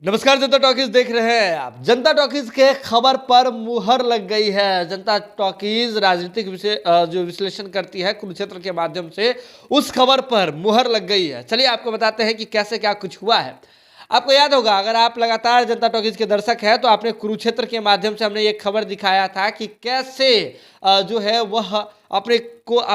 नमस्कार, जनता टॉकीज देख रहे हैं आप। जनता टॉकीज के खबर पर मुहर लग गई है। जनता टॉकीज राजनीतिक जो विश्लेषण करती है कुरुक्षेत्र के माध्यम से, उस खबर पर मुहर लग गई है। चलिए आपको बताते हैं कि कैसे क्या कुछ हुआ है। आपको याद होगा, अगर आप लगातार जनता टॉकीज के दर्शक हैं तो आपने कुरुक्षेत्र के माध्यम से हमने ये खबर दिखाया था कि कैसे जो है वह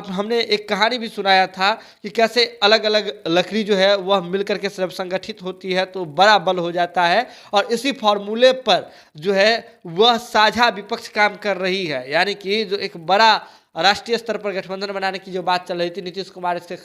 हमने एक कहानी भी सुनाया था कि कैसे अलग अलग लकड़ी जो है वह मिलकर के जब संगठित होती है तो बड़ा बल हो जाता है। और इसी फॉर्मूले पर जो है वह साझा विपक्ष काम कर रही है, यानी कि जो एक बड़ा राष्ट्रीय स्तर पर गठबंधन बनाने की जो बात चल रही थी। नीतीश कुमार इसके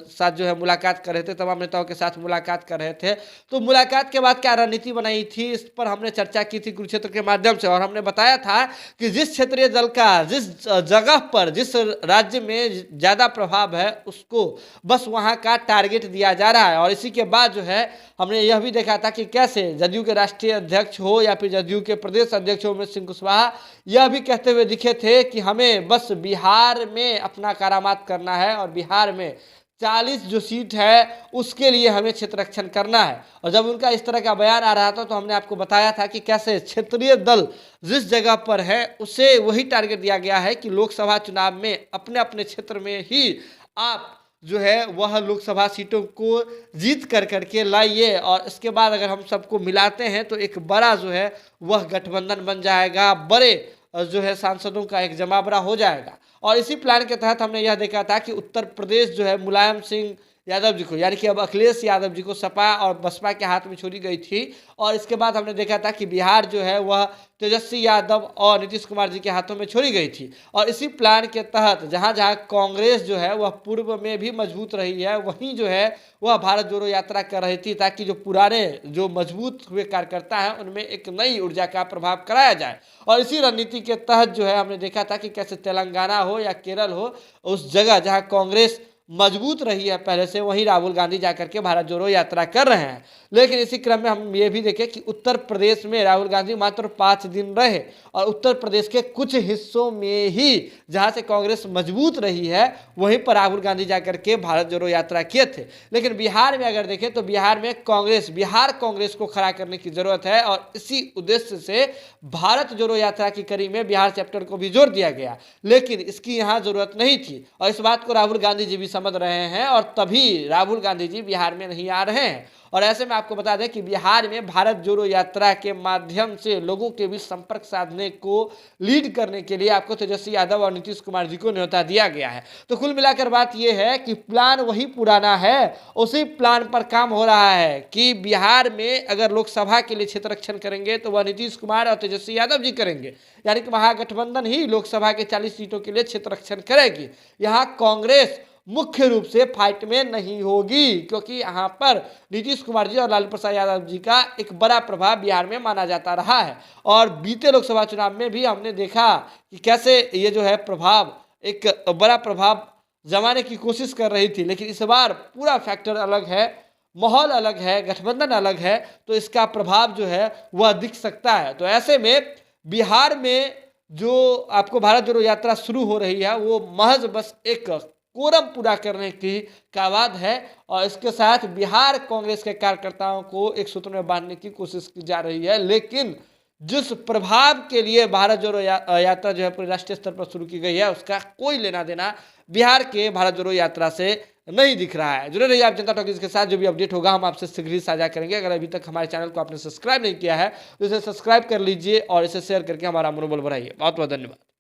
साथ जो है मुलाकात कर रहे थे, तमाम नेताओं के साथ मुलाकात कर रहे थे। तो मुलाकात के बाद क्या रणनीति बनाई थी, इस पर हमने चर्चा की थी कुरुक्षेत्र के माध्यम से। और हमने बताया था कि जिस क्षेत्रीय दल का जिस जगह पर जिस राज्य में ज़्यादा प्रभाव है उसको बस वहाँ का टारगेट दिया जा रहा है। और इसी के बाद जो है हमने यह भी देखा था कि कैसे जदयू के राष्ट्रीय अध्यक्ष हो या फिर जदयू के प्रदेश अध्यक्ष हो उमेश सिंह कुशवाहा यह भी कहते हुए दिखे थे कि हमें बस बिहार में अपना करामात करना है और बिहार में 40 जो सीट है उसके लिए हमें क्षेत्र रक्षण करना है। और जब उनका इस तरह का बयान आ रहा था तो हमने आपको बताया था कि कैसे क्षेत्रीय दल जिस जगह पर है उसे वही टारगेट दिया गया है कि लोकसभा चुनाव में अपने अपने क्षेत्र में ही आप जो है वह लोकसभा सीटों को जीत कर करके लाइए। और इसके बाद अगर हम सबको मिलाते हैं तो एक बड़ा जो है वह गठबंधन बन जाएगा, बड़े जो है सांसदों का एक जमावड़ा हो जाएगा। और इसी प्लान के तहत हमने यह देखा था कि उत्तर प्रदेश जो है मुलायम सिंह यादव जी को, यानी कि अब अखिलेश यादव जी को सपा और बसपा के हाथ में छोड़ी गई थी। और इसके बाद हमने देखा था कि बिहार जो है वह तेजस्वी यादव और नीतीश कुमार जी के हाथों में छोड़ी गई थी। और इसी प्लान के तहत जहां जहां कांग्रेस जो है वह पूर्व में भी मजबूत रही है, वहीं जो है वह भारत जोड़ो यात्रा कर रही थी, ताकि जो पुराने जो मजबूत हुए कार्यकर्ता हैं उनमें एक नई ऊर्जा का प्रभाव कराया जाए। और इसी रणनीति के तहत जो है हमने देखा था कि कैसे तेलंगाना हो या केरल हो, उस जगह जहाँ कांग्रेस मजबूत रही है पहले से, वहीं राहुल गांधी जाकर के भारत जोड़ो यात्रा कर रहे हैं। लेकिन इसी क्रम में हम ये भी देखें कि उत्तर प्रदेश में राहुल गांधी मात्र 5 दिन रहे और उत्तर प्रदेश के कुछ हिस्सों में ही जहां से कांग्रेस मजबूत रही है वहीं पर राहुल गांधी जाकर के भारत जोड़ो यात्रा किए थे। लेकिन बिहार में अगर देखें तो बिहार में बिहार कांग्रेस को खड़ा करने की जरूरत है और इसी उद्देश्य से भारत जोड़ो यात्रा की कड़ी में बिहार चैप्टर को भी जोड़ दिया गया। लेकिन इसकी यहाँ जरूरत नहीं थी और इस बात को राहुल गांधी जी भी समझ रहे हैं और तभी राहुल गांधी जी बिहार में नहीं आ रहे हैं। और ऐसे में आपको बता दें कि बिहार में भारत जोड़ो यात्रा के माध्यम से लोगों के बीच संपर्क साधने को लीड करने के लिए आपको तेजस्वी यादव और नीतीश कुमार जी को न्योता दिया गया है। तो कुल मिलाकर बात यह है कि प्लान वही पुराना है, उसी प्लान पर काम हो रहा है कि बिहार में अगर लोकसभा के लिए क्षेत्र रक्षण करेंगे तो वह नीतीश कुमार और तेजस्वी यादव जी करेंगे, यानी कि महागठबंधन ही लोकसभा के 40 सीटों के लिए क्षेत्र रक्षण करेगी। यहाँ कांग्रेस मुख्य रूप से फाइट में नहीं होगी, क्योंकि यहाँ पर नीतीश कुमार जी और लालू प्रसाद यादव जी का एक बड़ा प्रभाव बिहार में माना जाता रहा है। और बीते लोकसभा चुनाव में भी हमने देखा कि कैसे ये जो है प्रभाव एक बड़ा प्रभाव जमाने की कोशिश कर रही थी। लेकिन इस बार पूरा फैक्टर अलग है, माहौल अलग है, गठबंधन अलग है, तो इसका प्रभाव जो है वह दिख सकता है। तो ऐसे में बिहार में जो आपको भारत जोड़ो यात्रा शुरू हो रही है वो महज बस एक कोरम पूरा करने की कावाद है और इसके साथ बिहार कांग्रेस के कार्यकर्ताओं को एक सूत्र में बांधने की कोशिश की जा रही है। लेकिन जिस प्रभाव के लिए भारत जोड़ो यात्रा जो है पूरे राष्ट्रीय स्तर पर शुरू की गई है उसका कोई लेना देना बिहार के भारत जोड़ो यात्रा से नहीं दिख रहा है। जुड़े रहिए आप जनता टॉकीज के साथ, जो भी अपडेट होगा हम आपसे शीघ्र ही साझा करेंगे। अगर अभी तक हमारे चैनल को आपने सब्सक्राइब नहीं किया है तो इसे सब्सक्राइब कर लीजिए और इसे शेयर करके हमारा मनोबल बढ़ाइए। बहुत बहुत धन्यवाद।